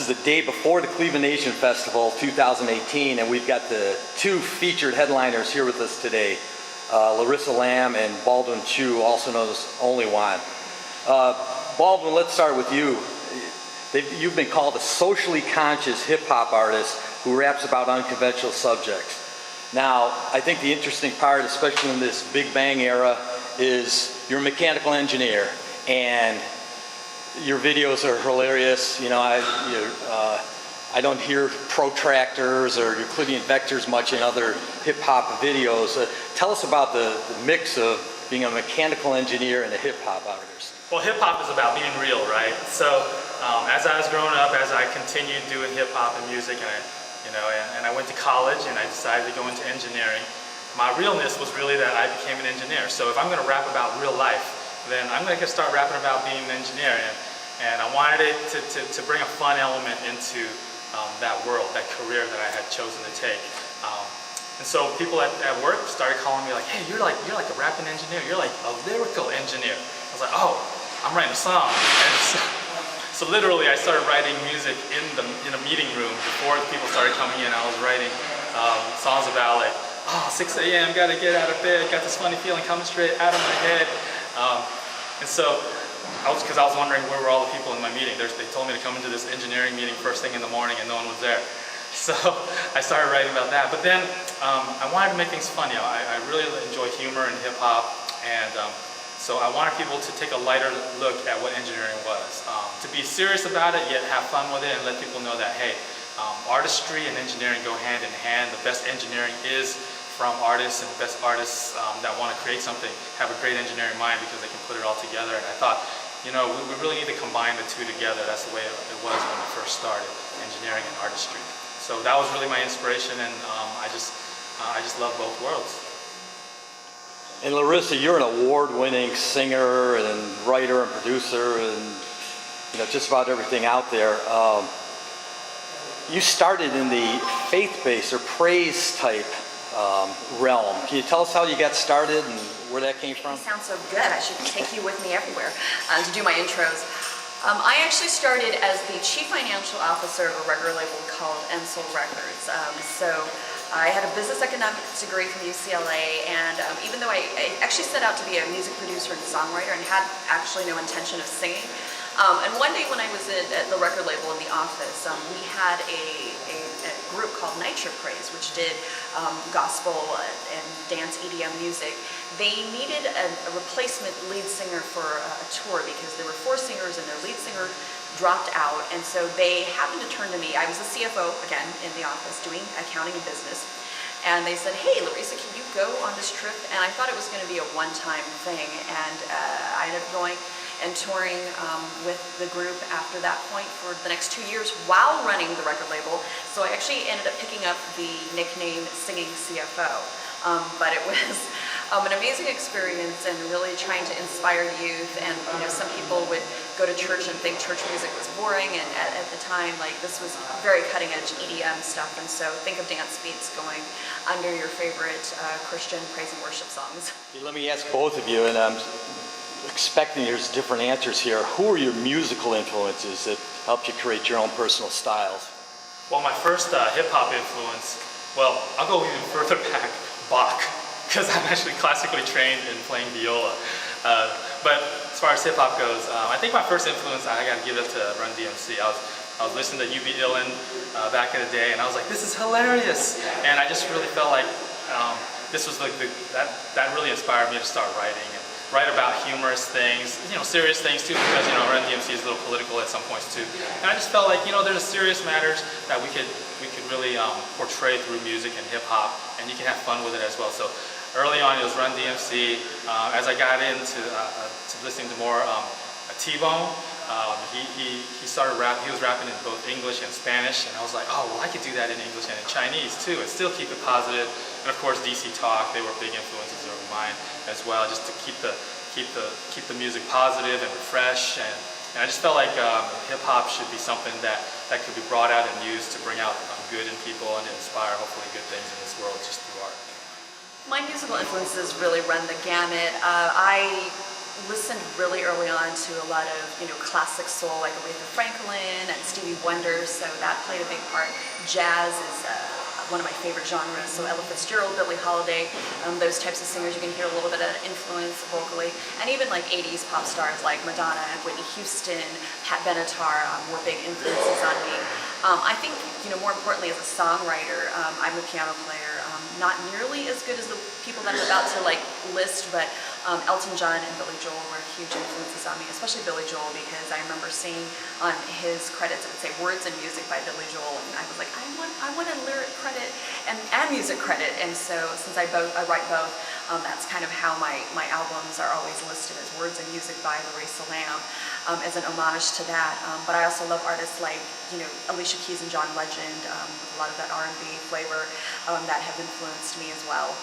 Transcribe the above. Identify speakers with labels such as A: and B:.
A: is the day before the Cleveland Asian Festival 2018, and we've got the two featured headliners here with us today, Larissa and Baldwin Chiu, also known as Only One. Baldwin, let's start with you. You've been called a socially conscious hip-hop artist who raps about unconventional subjects. Now, I think the interesting part, especially in this Big Bang era, is you're a mechanical engineer, and your videos are hilarious. You know, I don't hear protractors or Euclidean vectors much in other hip-hop videos. Tell us about the mix of being a mechanical engineer and a hip-hop artist.
B: Well, hip-hop is about being real, right? So as I was growing up, as I continued doing hip-hop and music, and I went to college and I decided to go into engineering, my realness was really that I became an engineer. So if I'm going to rap about real life, then I'm going to start rapping about being an engineer. And I wanted it to bring a fun element into that world, that career that I had chosen to take. And so people at work started calling me like, hey, you're like a rapping engineer. You're like a lyrical engineer. I was like, oh, I'm writing a song. And so literally I started writing music in a meeting room before people started coming in. I was writing songs about like, oh, 6 a.m., gotta get out of bed, got this funny feeling coming straight out of my head. And so, because I was wondering where were all the people in my meeting. They told me to come into this engineering meeting first thing in the morning and no one was there. So I started writing about that. But then I wanted to make things fun. You know, I really enjoy humor and hip hop, and so I wanted people to take a lighter look at what engineering was. To be serious about it, yet have fun with it, and let people know that, hey, artistry and engineering go hand in hand. The best engineering is from artists, and the best artists that want to create something have a great engineering mind because they can put it all together. And I thought, you know, we really need to combine the two together. That's the way it was when we first started, engineering and artistry. So that was really my inspiration, and I just love both worlds.
A: And Larissa, you're an award-winning singer and writer and producer, and just about everything out there. You started in the faith-based or praise type realm. Can you tell us how you got started and where that came from?
C: You sound so good. I should take you with me everywhere to do my intros. I actually started as the chief financial officer of a record label called Ensel Records. So I had a business economics degree from UCLA, and even though I actually set out to be a music producer and songwriter and had actually no intention of singing, and one day when I was at the record label in the office, we had a group called Nitro Praise, which did gospel and dance EDM music. They needed a replacement lead singer for a tour because there were 4 singers and their lead singer dropped out, and so they happened to turn to me. I was the CFO, again, in the office doing accounting and business, and they said, hey, Larissa, can you go on this trip? And I thought it was going to be a one-time thing, and I ended up going and touring with the group after that point for the next 2 years while running the record label. So I actually ended up picking up the nickname Singing CFO. But it was an amazing experience and really trying to inspire youth. And some people would go to church and think church music was boring, and at the time, like, this was very cutting edge EDM stuff. And so think of dance beats going under your favorite Christian praise and worship songs.
A: Let me ask both of you, and I'm expecting there's different answers here. Who are your musical influences that helped you create your own personal styles?
B: Well, my first hip-hop influence, well, I'll go even further back, Bach, because I'm actually classically trained in playing viola. But as far as hip-hop goes, I think my first influence, I got to give it to Run DMC. I was listening to You Be Illin' back in the day, and I was like, this is hilarious! And I just really felt like this was like that really inspired me to start writing. And write about humorous things, serious things too, because Run DMC is a little political at some points too. And I just felt like there's serious matters that we could really portray through music and hip hop, and you can have fun with it as well. So early on it was Run DMC. As I got into to listening to more T-Bone, he started rapping. He was rapping in both English and Spanish, and I was like, oh well, I could do that in English and in Chinese too, and still keep it positive. And of course, DC Talk, they were big influences of mine as well, just to keep the music positive and fresh. And I just felt like hip hop should be something that could be brought out and used to bring out good in people and inspire hopefully good things in this world just through art.
C: My musical influences really run the gamut. I listened really early on to a lot of, classic soul like Aretha Franklin and Stevie Wonder, so that played a big part. Jazz is one of my favorite genres, so Ella Fitzgerald, Billie Holiday, those types of singers, you can hear a little bit of influence vocally, and even like 80s pop stars like Madonna and Whitney Houston, Pat Benatar were big influences on me. I think, more importantly as a songwriter, I'm a piano player, not nearly as good as the people that I'm about to list, but Elton John and Billy Joel were huge influences on me, especially Billy Joel, because I remember seeing on his credits, it would say words and music by Billy Joel, and I was like, I want a lyric credit and music credit, and so since I write both, that's kind of how my albums are always listed as words and music by Larissa Lamb, as an homage to that. But I also love artists like, Alicia Keys and John Legend, with a lot of that R&B flavor that have influenced me as well.